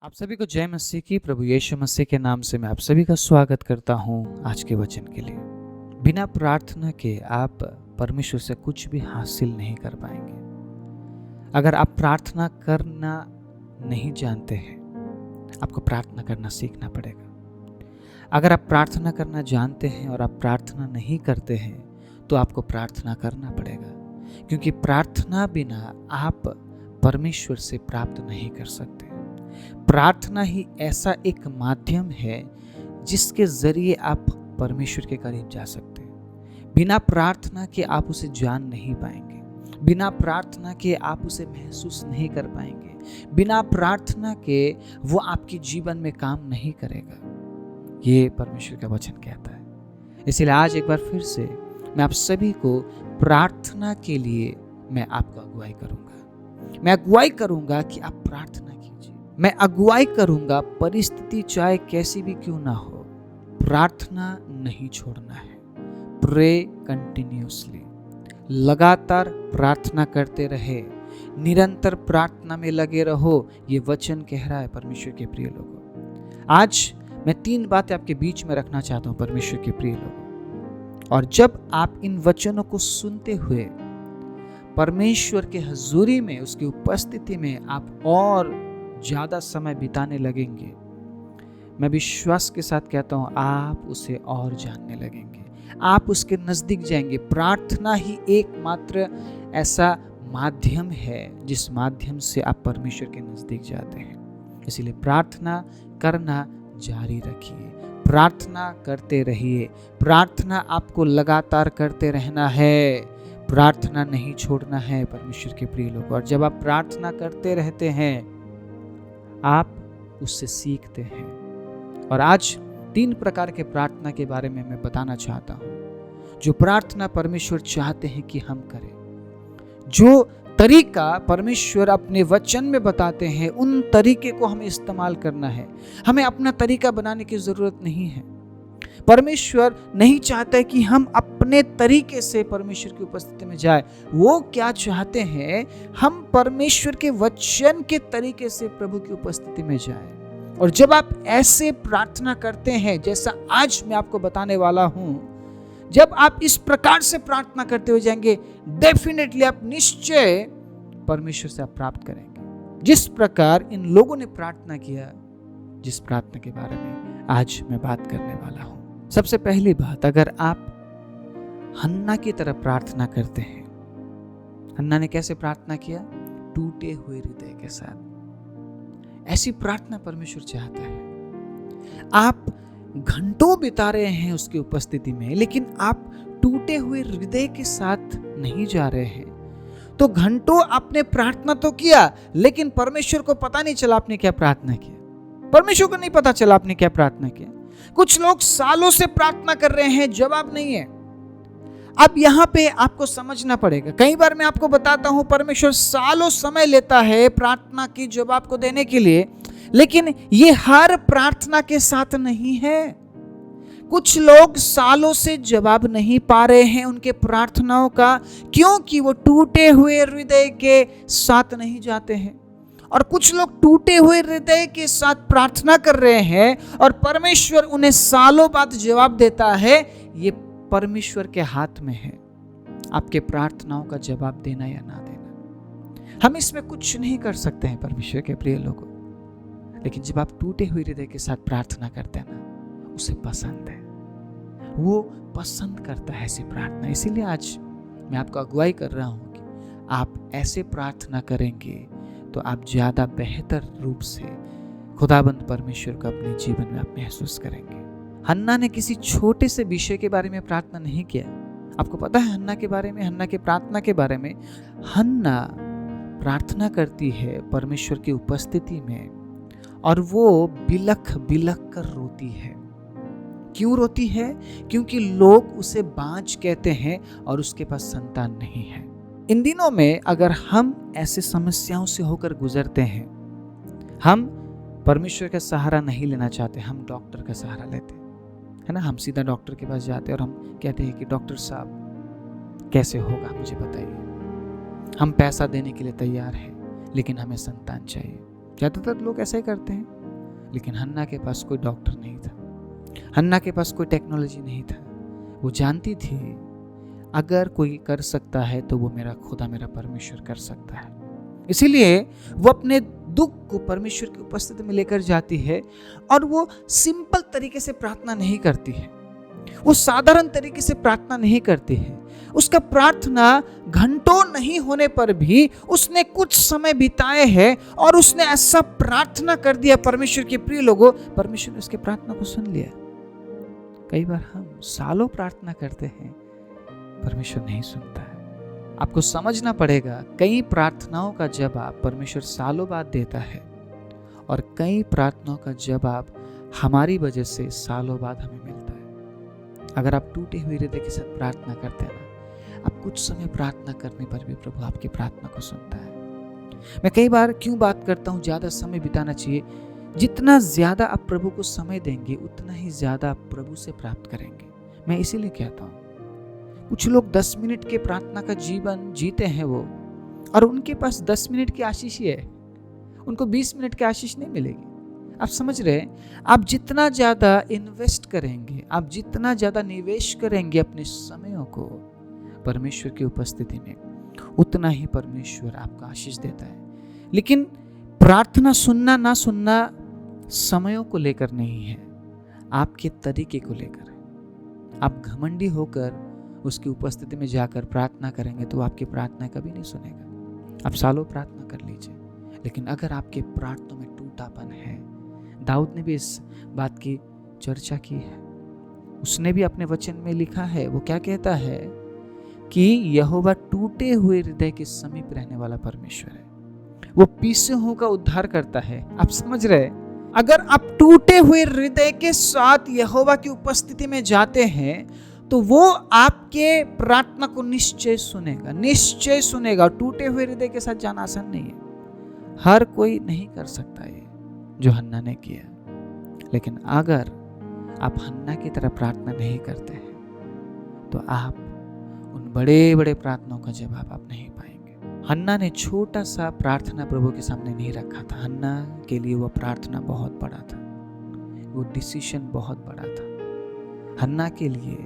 आप सभी को जय मसीह की। प्रभु यीशु मसीह के नाम से मैं आप सभी का स्वागत करता हूं आज के वचन के लिए। बिना प्रार्थना के आप परमेश्वर से कुछ भी हासिल नहीं कर पाएंगे। अगर आप प्रार्थना करना नहीं जानते हैं, आपको प्रार्थना करना सीखना पड़ेगा। अगर आप प्रार्थना करना जानते हैं और आप प्रार्थना नहीं करते हैं, तो आपको प्रार्थना करना पड़ेगा, क्योंकि प्रार्थना बिना आप परमेश्वर से प्राप्त नहीं कर सकते। प्रार्थना ही ऐसा एक माध्यम है जिसके जरिए आप परमेश्वर के करीब जा सकते हैं। बिना प्रार्थना के आप उसे जान नहीं पाएंगे, बिना प्रार्थना के आप उसे महसूस नहीं कर पाएंगे, बिना प्रार्थना के वो आपके जीवन में काम नहीं करेगा। ये परमेश्वर का वचन कहता है। इसलिए आज एक बार फिर से मैं आप सभी को प्रार्थना के लिए मैं आपको अगुवाई करूंगा। मैं अगुवाई करूंगा कि आप प्रार्थना कीजिए। मैं अगुवाई करूंगा, परिस्थिति चाहे कैसी भी क्यों ना हो, प्रार्थना नहीं छोड़ना है। प्रे कंटिन्यूअसली, लगातार प्रार्थना करते रहे, निरंतर प्रार्थना में लगे रहो। ये वचन कह रहा है परमेश्वर के प्रिय लोगों। आज मैं 3 बातें आपके बीच में रखना चाहता हूं परमेश्वर के प्रिय लोगों। और जब आप इन वचनों को सुनते हुए परमेश्वर के हजूरी में, उसकी उपस्थिति में आप और ज्यादा समय बिताने लगेंगे, मैं विश्वास के साथ कहता हूं आप उसे और जानने लगेंगे, आप उसके नजदीक जाएंगे। प्रार्थना ही एकमात्र ऐसा माध्यम है जिस माध्यम से आप परमेश्वर के नजदीक जाते हैं। इसलिए प्रार्थना करना जारी रखिए, प्रार्थना करते रहिए। प्रार्थना आपको लगातार करते रहना है, प्रार्थना नहीं छोड़ना है परमेश्वर के प्रिय लोग। और जब आप प्रार्थना करते रहते हैं, आप उससे सीखते हैं। और आज 3 प्रकार के प्रार्थना के बारे में मैं बताना चाहता हूं, जो प्रार्थना परमेश्वर चाहते हैं कि हम करें। जो तरीका परमेश्वर अपने वचन में बताते हैं, उन तरीके को हमें इस्तेमाल करना है। हमें अपना तरीका बनाने की जरूरत नहीं है। परमेश्वर नहीं चाहता है कि हम अपने तरीके से परमेश्वर की उपस्थिति में जाए। वो क्या चाहते हैं, हम परमेश्वर के वचन के तरीके से प्रभु की उपस्थिति में जाए। और जब आप ऐसे प्रार्थना करते हैं जैसा आज मैं आपको बताने वाला हूं, जब आप इस प्रकार से प्रार्थना करते हुए जाएंगे, डेफिनेटली आप निश्चय परमेश्वर से आप प्राप्त करेंगे। जिस प्रकार इन लोगों ने प्रार्थना किया, जिस प्रार्थना के बारे में आज मैं बात करने वाला हूं। सबसे पहली बात, अगर आप हन्ना की तरह प्रार्थना करते हैं। हन्ना ने कैसे प्रार्थना किया? टूटे हुए हृदय के साथ। ऐसी प्रार्थना परमेश्वर चाहता है। आप घंटों बिता रहे हैं उसकी उपस्थिति में, लेकिन आप टूटे हुए हृदय के साथ नहीं जा रहे हैं। तो घंटों आपने प्रार्थना तो किया, लेकिन परमेश्वर को पता नहीं चला आपने क्या प्रार्थना किया। परमेश्वर को नहीं पता चला आपने क्या प्रार्थना किया। कुछ लोग सालों से प्रार्थना कर रहे हैं, जवाब नहीं है। अब यहां पे आपको समझना पड़ेगा। कई बार मैं आपको बताता हूं, परमेश्वर सालों समय लेता है प्रार्थना की जवाब को देने के लिए, लेकिन ये हर प्रार्थना के साथ नहीं है। कुछ लोग सालों से जवाब नहीं पा रहे हैं उनके प्रार्थनाओं का, क्योंकि वो टूटे हुए हृदय के साथ नहीं जाते हैं। और कुछ लोग टूटे हुए हृदय के साथ प्रार्थना कर रहे हैं और परमेश्वर उन्हें सालों बाद जवाब देता है। ये परमेश्वर के हाथ में है, आपके प्रार्थनाओं का जवाब देना या ना देना। हम इसमें कुछ नहीं कर सकते हैं परमेश्वर के प्रिय लोगों। लेकिन जब आप टूटे हुए हृदय के साथ प्रार्थना करते हैं ना, उसे पसंद है, वो पसंद करता है ऐसी प्रार्थना। इसीलिए आज मैं आपको अगुवाई कर रहा हूं कि आप ऐसे प्रार्थना करेंगे तो आप ज्यादा बेहतर रूप से खुदाबंद परमेश्वर को अपने जीवन में आप महसूस करेंगे। हन्ना ने किसी छोटे से विषय के बारे में प्रार्थना नहीं किया। आपको पता है हन्ना के बारे में, हन्ना की प्रार्थना के बारे में? हन्ना प्रार्थना करती है परमेश्वर की उपस्थिति में, और वो बिलख बिलख कर रोती है। क्यों रोती है? क्योंकि लोग उसे बांझ कहते हैं और उसके पास संतान नहीं है। इन दिनों में अगर हम ऐसे समस्याओं से होकर गुजरते हैं, हम परमेश्वर का सहारा नहीं लेना चाहते, हम डॉक्टर का सहारा लेते हैं, है ना। हम सीधा डॉक्टर के पास जाते हैं और हम कहते हैं कि डॉक्टर साहब कैसे होगा मुझे बताइए। हम पैसा देने के लिए तैयार हैं, लेकिन हमें संतान चाहिए। ज़्यादातर लोग ऐसा ही करते हैं। लेकिन हन्ना के पास कोई डॉक्टर नहीं था, हन्ना के पास कोई टेक्नोलॉजी नहीं था। वो जानती थी अगर कोई कर सकता है तो वो मेरा खुदा, मेरा परमेश्वर कर सकता है। इसीलिए वो अपने दुख को परमेश्वर की उपस्थिति में लेकर जाती है और वो सिंपल तरीके से प्रार्थना नहीं करती है, वो साधारण तरीके से प्रार्थना नहीं करती है। उसका प्रार्थना घंटों नहीं होने पर भी उसने कुछ समय बिताए हैं और उसने ऐसा प्रार्थना कर दिया परमेश्वर के प्रिय लोगों, परमेश्वर ने उसके प्रार्थना को सुन लिया। कई बार हम सालों प्रार्थना करते हैं, परमेश्वर नहीं सुनता है। आपको समझना पड़ेगा, कई प्रार्थनाओं का जवाब परमेश्वर सालों बाद देता है और कई प्रार्थनाओं का जवाब हमारी वजह से सालों बाद हमें मिलता है। अगर आप टूटे हुए हृदय के साथ प्रार्थना करते हैं ना, आप कुछ समय प्रार्थना करने पर भी प्रभु आपकी प्रार्थना को सुनता है। मैं कई बार क्यों बात करता हूँ ज्यादा समय बिताना चाहिए। जितना ज्यादा आप प्रभु को समय देंगे उतना ही ज्यादा आप प्रभु से प्राप्त करेंगे। मैं इसीलिए कहता हूँ, कुछ लोग 10 मिनट के प्रार्थना का जीवन जीते हैं वो, और उनके पास 10 मिनट की आशीष ही है, उनको 20 मिनट की आशीष नहीं मिलेगी। आप समझ रहे हैं? आप जितना ज्यादा इन्वेस्ट करेंगे, आप जितना ज्यादा निवेश करेंगे अपने समयों को परमेश्वर की उपस्थिति में, उतना ही परमेश्वर आपको आशीष देता है। लेकिन प्रार्थना सुनना ना सुनना समयों को लेकर नहीं है, आपके तरीके को लेकर है। आप घमंडी होकर उसकी उपस्थिति में जाकर प्रार्थना करेंगे तो आपकी प्रार्थना कभी नहीं सुनेगा। आप सालों प्रार्थना कर लीजिए, लेकिन अगर आपके प्रार्थना में टूटापन है, दाऊद ने भी इस बात की चर्चा की है। उसने भी अपने वचन में लिखा है, वो क्या कहता है कि यहोवा टूटे हुए हृदय के समीप रहने वाला परमेश्वर है, वो पीसे हुओं का उद्धार करता है। आप समझ रहे? अगर आप टूटे हुए हृदय के साथ यहोवा की उपस्थिति में जाते हैं तो वो आपके प्रार्थना को निश्चय सुनेगा, निश्चय सुनेगा। टूटे हुए हृदय के साथ जाना आसान नहीं है, हर कोई नहीं कर सकता ये जो हन्ना ने किया। लेकिन अगर आप हन्ना की तरह प्रार्थना नहीं करते हैं तो आप उन बड़े बड़े प्रार्थनाओं का जवाब आप नहीं पाएंगे। हन्ना ने छोटा सा प्रार्थना प्रभु के सामने नहीं रखा था। हन्ना के लिए वो प्रार्थना बहुत बड़ा था, वो डिसीजन बहुत बड़ा था। हन्ना के लिए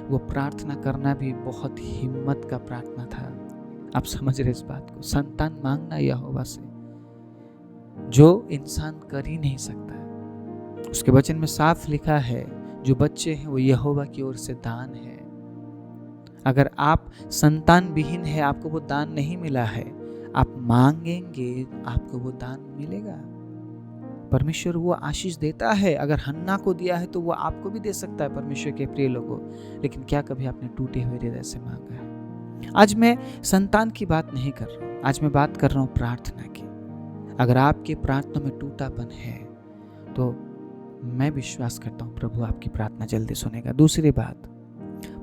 वो प्रार्थना करना भी बहुत हिम्मत का प्रार्थना था। आप समझ रहे इस बात को? संतान मांगना यहोवा से जो इंसान कर ही नहीं सकता है। उसके वचन में साफ लिखा है, जो बच्चे हैं वो यहोवा की ओर से दान है। अगर आप संतान विहीन है, आपको वो दान नहीं मिला है, आप मांगेंगे आपको वो दान मिलेगा। परमेश्वर वो आशीष देता है। अगर हन्ना को दिया है तो वो आपको भी दे सकता है परमेश्वर के प्रिय लोगों। लेकिन क्या कभी आपने टूटे हुए हृदय से मांगा है? आज मैं संतान की बात नहीं कर रहा हूँ, आज मैं बात कर रहा हूँ प्रार्थना की। अगर आपके प्रार्थना में टूटापन है तो मैं विश्वास करता हूँ प्रभु आपकी प्रार्थना जल्दी सुनेगा। दूसरी बात,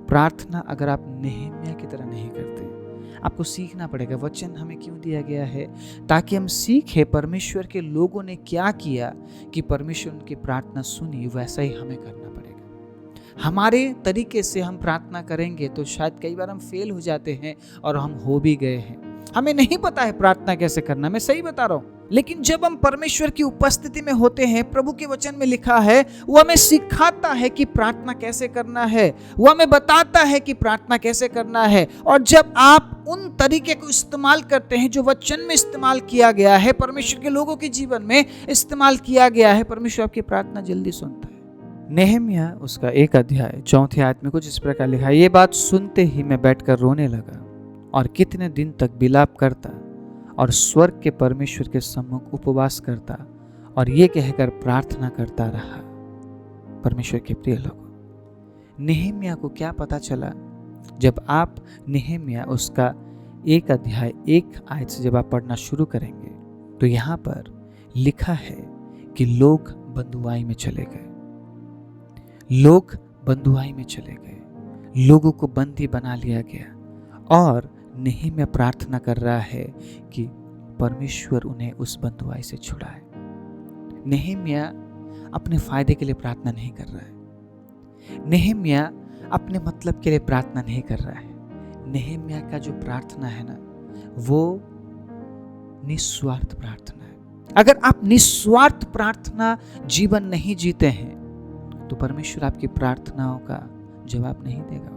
प्रार्थना अगर आप नेहम्याह की तरह नहीं करते, आपको सीखना पड़ेगा। वचन हमें क्यों दिया गया है? ताकि हम सीखे परमेश्वर के लोगों ने क्या किया कि परमेश्वर उनकी प्रार्थना सुनी, वैसा ही हमें करना पड़ेगा। हमारे तरीके से हम प्रार्थना करेंगे तो शायद कई बार हम फेल हो जाते हैं और हम हो भी गए हैं। हमें नहीं पता है प्रार्थना कैसे करना, मैं सही बता रहा हूँ। लेकिन जब हम परमेश्वर की उपस्थिति में होते हैं, प्रभु के वचन में लिखा है, वो हमें सिखाता है कि प्रार्थना कैसे करना है, वो हमें बताता है कि प्रार्थना कैसे करना है। और जब आप उन तरीके को इस्तेमाल करते हैं जो वचन में इस्तेमाल किया गया है, परमेश्वर के लोगों के जीवन में इस्तेमाल किया गया है, परमेश्वर आपकी प्रार्थना जल्दी सुनता है। नेहम्याह उसका 1 अध्याय 4 आयत में कुछ इस प्रकार लिखा है, ये बात सुनते ही मैं बैठकर रोने लगा और कितने दिन तक विलाप करता और स्वर्ग के परमेश्वर के सम्मुख उपवास करता और ये कहकर प्रार्थना करता रहा। परमेश्वर के प्रिय लोगों, नेहम्याह को क्या पता चला? जब आप नेहम्याह उसका 1 अध्याय 1 आयत से जब आप पढ़ना शुरू करेंगे तो यहाँ पर लिखा है कि लोग बंधुआई में चले गए, लोग बंधुआई में चले गए, लोगों को बंदी बना लिया गया और नेहम्याह प्रार्थना कर रहा है कि परमेश्वर उन्हें उस बंधुआई से छुड़ाए। नेहम्याह अपने फायदे के लिए प्रार्थना नहीं कर रहा है, नेहम्याह अपने मतलब के लिए प्रार्थना नहीं कर रहा है। नेहम्याह का जो प्रार्थना है ना, वो निस्वार्थ प्रार्थना है। अगर आप निस्वार्थ प्रार्थना जीवन नहीं जीते हैं तो परमेश्वर आपकी प्रार्थनाओं का जवाब नहीं देगा।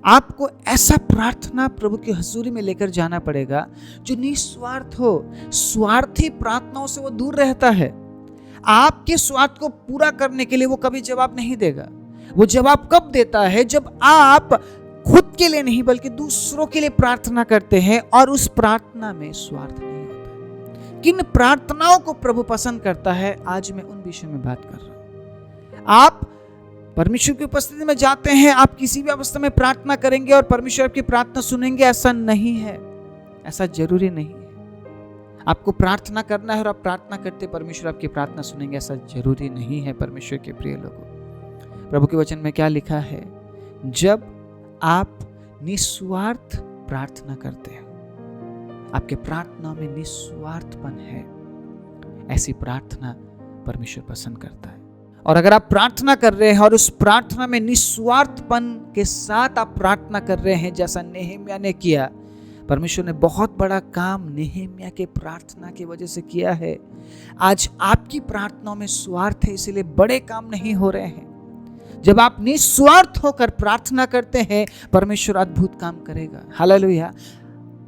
आपको ऐसा प्रार्थना प्रभु की हजूरी में लेकर जाना पड़ेगा जो निस्वार्थ हो। स्वार्थी प्रार्थनाओं से वो दूर रहता है। आपके स्वार्थ को पूरा करने के लिए वो कभी जवाब नहीं देगा। वो जवाब कब देता है? जब आप खुद के लिए नहीं बल्कि दूसरों के लिए प्रार्थना करते हैं और उस प्रार्थना में स्वार्थ नहीं होता है। किन प्रार्थनाओं को प्रभु पसंद करता है, आज मैं उन विषयों में बात कर रहा हूं। आप परमेश्वर की उपस्थिति में जाते हैं, आप किसी भी अवस्था में प्रार्थना करेंगे और परमेश्वर आपकी प्रार्थना सुनेंगे, ऐसा नहीं है, ऐसा जरूरी नहीं है। आपको प्रार्थना करना है और आप प्रार्थना करते परमेश्वर आपकी प्रार्थना सुनेंगे, ऐसा जरूरी नहीं है। परमेश्वर के प्रिय लोगों, प्रभु के वचन में क्या लिखा है? जब आप निस्वार्थ प्रार्थना करते हैं, आपके प्रार्थना में निस्वार्थपन है, ऐसी प्रार्थना परमेश्वर पसंद करता है। और अगर आप प्रार्थना कर रहे हैं और उस प्रार्थना में निस्वार्थपन के साथ आप प्रार्थना कर रहे हैं, जैसा नेहम्याह ने किया, परमेश्वर ने बहुत बड़ा काम नेहम्याह के प्रार्थना की वजह से किया है। आज आपकी प्रार्थनाओं में स्वार्थ है, इसीलिए बड़े काम नहीं हो रहे हैं। जब आप निस्वार्थ होकर प्रार्थना करते हैं, परमेश्वर अद्भुत काम करेगा। हालेलुया।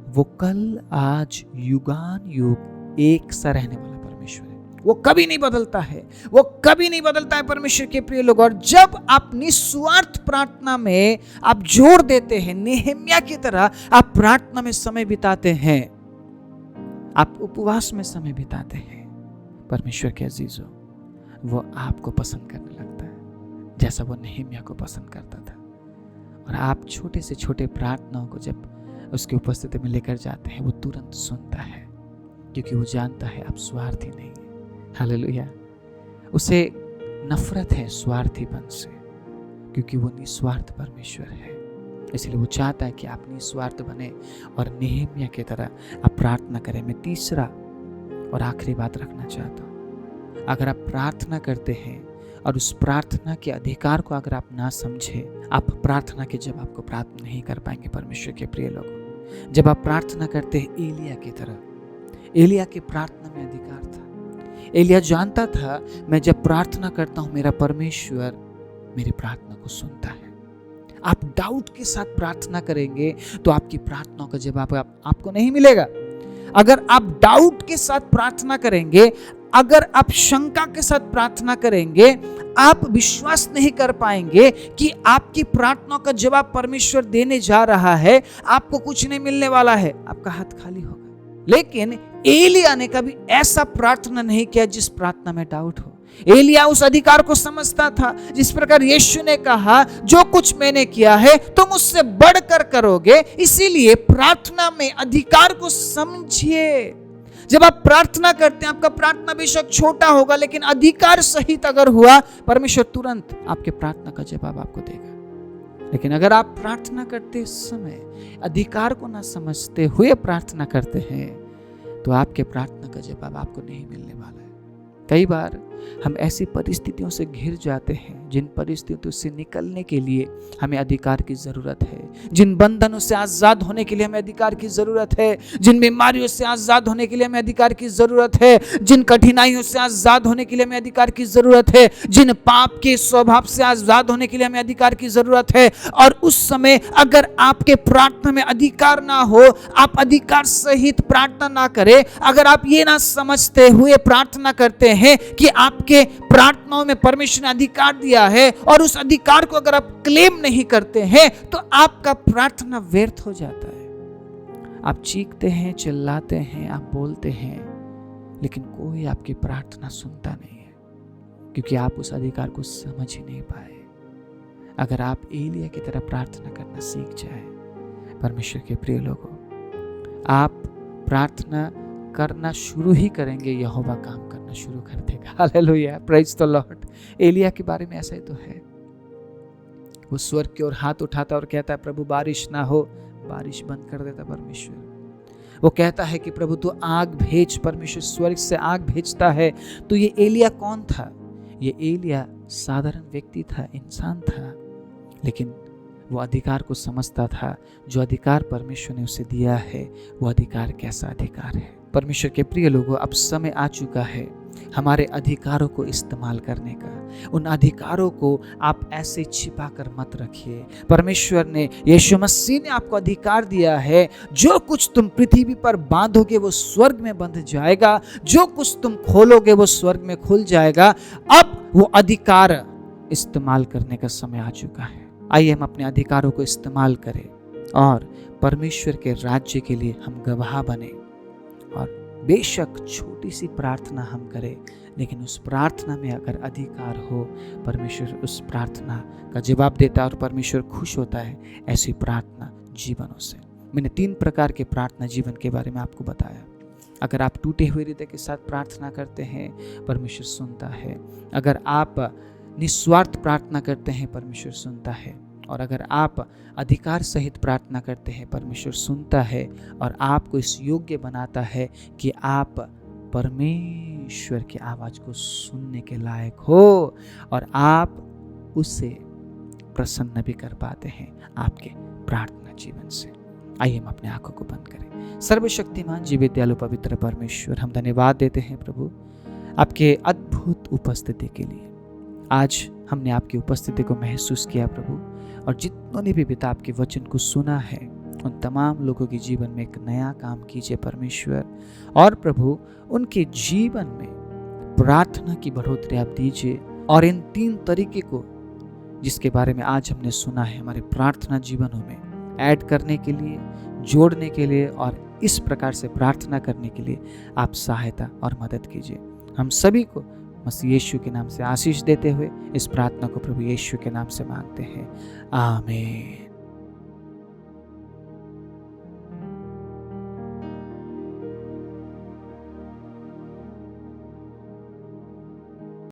वो कल आज युगान युग एक सा रहने वाला परमेश्वर है। वो कभी नहीं बदलता है, वो कभी नहीं बदलता है परमेश्वर के प्रिय लोग। और जब आप निस्वार्थ प्रार्थना में आप जोर देते हैं, नेहम्याह की तरह आप प्रार्थना में समय बिताते हैं, आप उपवास में समय बिताते हैं, परमेश्वर के अजीजों, वो आपको पसंद करने लगता है जैसा वो नेहम्याह को पसंद करता था। और आप छोटे से छोटे प्रार्थनाओं को जब उसकी उपस्थिति में लेकर जाते हैं, वो तुरंत सुनता है, क्योंकि वो जानता है आप स्वार्थी नहीं है। हालेलुया। उसे नफरत है स्वार्थीपन से, क्योंकि वो निस्वार्थ परमेश्वर है। इसलिए वो चाहता है कि आप निस्वार्थ बने और नेहम्याह की तरह आप प्रार्थना करें। मैं तीसरा और आखिरी बात रखना चाहता हूँ। अगर आप प्रार्थना करते हैं और उस प्रार्थना के अधिकार को अगर आप ना समझे, आप प्रार्थना के जवाब को प्राप्त नहीं कर पाएंगे। परमेश्वर के प्रिय लोगों, जब आप प्रार्थना करते हैं एलिय्याह की तरह, एलिय्याह की प्रार्थना में अधिकार था। एलिय्याह जानता था, मैं जब प्रार्थना करता हूं मेरा परमेश्वर मेरी प्रार्थना को सुनता है। आप डाउट के साथ प्रार्थना करेंगे तो आपकी प्रार्थनाओं का जवाब आपको नहीं मिलेगा। अगर आप डाउट के साथ प्रार्थना करेंगे, अगर आप शंका के साथ प्रार्थना करेंगे, आप विश्वास नहीं कर पाएंगे कि आपकी प्रार्थनाओं का जवाब परमेश्वर देने जा रहा है, आपको कुछ नहीं मिलने वाला है, आपका हाथ खाली होगा। लेकिन एलिय्याह ने कभी ऐसा प्रार्थना नहीं किया जिस प्रार्थना में डाउट हो। एलिय्याह उस अधिकार को समझता था, जिस प्रकार यीशु ने कहा, जो कुछ मैंने किया है तुम उससे बढ़कर करोगे। इसीलिए प्रार्थना में अधिकार को समझिए। जब आप प्रार्थना करते हैं, आपका प्रार्थना बेशक छोटा होगा, लेकिन अधिकार सहित अगर हुआ, परमेश्वर तुरंत आपके प्रार्थना का जवाब आपको देगा। लेकिन अगर आप प्रार्थना करते समय अधिकार को ना समझते हुए प्रार्थना करते हैं, तो आपके प्रार्थना का जवाब आपको नहीं मिलने वाला है। कई बार हम ऐसी परिस्थितियों से घिर जाते हैं जिन परिस्थितियों से निकलने के लिए हमें अधिकार की जरूरत है, जिन बंधनों से आजाद होने के लिए हमें अधिकार की जरूरत है, जिन बीमारियों से आजाद होने के लिए हमें अधिकार की जरूरत है, जिन कठिनाइयों से आजाद होने के लिए हमें अधिकार की जरूरत है, जिन पाप के स्वभाव से आजाद होने के लिए हमें अधिकार की जरूरत है। और उस समय अगर आपके प्रार्थना में अधिकार ना हो, आप अधिकार सहित प्रार्थना ना करें, अगर आप ये ना समझते हुए प्रार्थना करते हैं कि आपके प्रार्थनाओं में परमेश्वर ने अधिकार दिया है और उस अधिकार को अगर आप क्लेम नहीं करते हैं, तो आपका प्रार्थना व्यर्थ हो जाता है। आप चीखते हैं, चिल्लाते हैं, आप बोलते हैं, लेकिन कोई आपकी प्रार्थना सुनता नहीं है, क्योंकि आप उस अधिकार को समझ ही नहीं पाए। अगर आप एलिय्याह की तरह प्रार्थना करना सीख जाए, परमेश्वर के प्रिय लोगों, आप प्रार्थना करना शुरू ही करेंगे, यहोवा काम करना शुरू कर देगा। Hallelujah, praise the Lord. एलिय्याह के बारे में ऐसा ही तो है। वो स्वर्ग की ओर हाथ उठाता और कहता है, प्रभु बारिश ना हो, बारिश बंद कर देता परमेश्वर। वो कहता है कि प्रभु तू आग भेज, परमेश्वर स्वर्ग से आग भेजता है। तो ये एलिय्याह कौन था? ये एलिय्याह साधारण व्यक्ति था, इंसान था, लेकिन वो अधिकार को समझता था। जो अधिकार परमेश्वर ने उसे दिया है, वो अधिकार कैसा अधिकार है? परमेश्वर के प्रिय लोगों, अब समय आ चुका है हमारे अधिकारों को इस्तेमाल करने का। उन अधिकारों को आप ऐसे छिपा कर मत रखिए। परमेश्वर ने, यीशु मसीह ने आपको अधिकार दिया है। जो कुछ तुम पृथ्वी पर बांधोगे वो स्वर्ग में बंध जाएगा, जो कुछ तुम खोलोगे वो स्वर्ग में खुल जाएगा। अब वो अधिकार इस्तेमाल करने का समय आ चुका है। आइए हम अपने अधिकारों को इस्तेमाल करें और परमेश्वर के राज्य के लिए हम गवाह बने। और बेशक छोटी सी प्रार्थना हम करें, लेकिन उस प्रार्थना में अगर अधिकार हो, परमेश्वर उस प्रार्थना का जवाब देता है और परमेश्वर खुश होता है ऐसी प्रार्थना जीवनों से। मैंने 3 प्रकार के प्रार्थना जीवन के बारे में आपको बताया। अगर आप टूटे हुए हृदय के साथ प्रार्थना करते हैं, परमेश्वर सुनता है। अगर आप निस्वार्थ प्रार्थना करते हैं, परमेश्वर सुनता है। और अगर आप अधिकार सहित प्रार्थना करते हैं, परमेश्वर सुनता है और आपको इस योग्य बनाता है कि आप परमेश्वर की आवाज़ को सुनने के लायक हो और आप उससे प्रसन्न भी कर पाते हैं आपके प्रार्थना जीवन से। आइए हम अपने आंखों को बंद करें। सर्वशक्तिमान जीवित दयालु पवित्र परमेश्वर, हम धन्यवाद देते हैं प्रभु आपके अद्भुत उपस्थिति के लिए। आज हमने आपकी उपस्थिति को महसूस किया प्रभु, और जितनों ने भी पिता आपके वचन को सुना है उन तमाम लोगों के जीवन में एक नया काम कीजिए परमेश्वर। और प्रभु उनके जीवन में प्रार्थना की बढ़ोतरी आप दीजिए। और इन 3 तरीके को जिसके बारे में आज हमने सुना है, हमारे प्रार्थना जीवनों में ऐड करने के लिए, जोड़ने के लिए और इस प्रकार से प्रार्थना करने के लिए आप सहायता और मदद कीजिए। हम सभी को मसीह यीशु के नाम से आशीष देते हुए इस प्रार्थना को प्रभु यीशु के नाम से मांगते हैं, आमीन।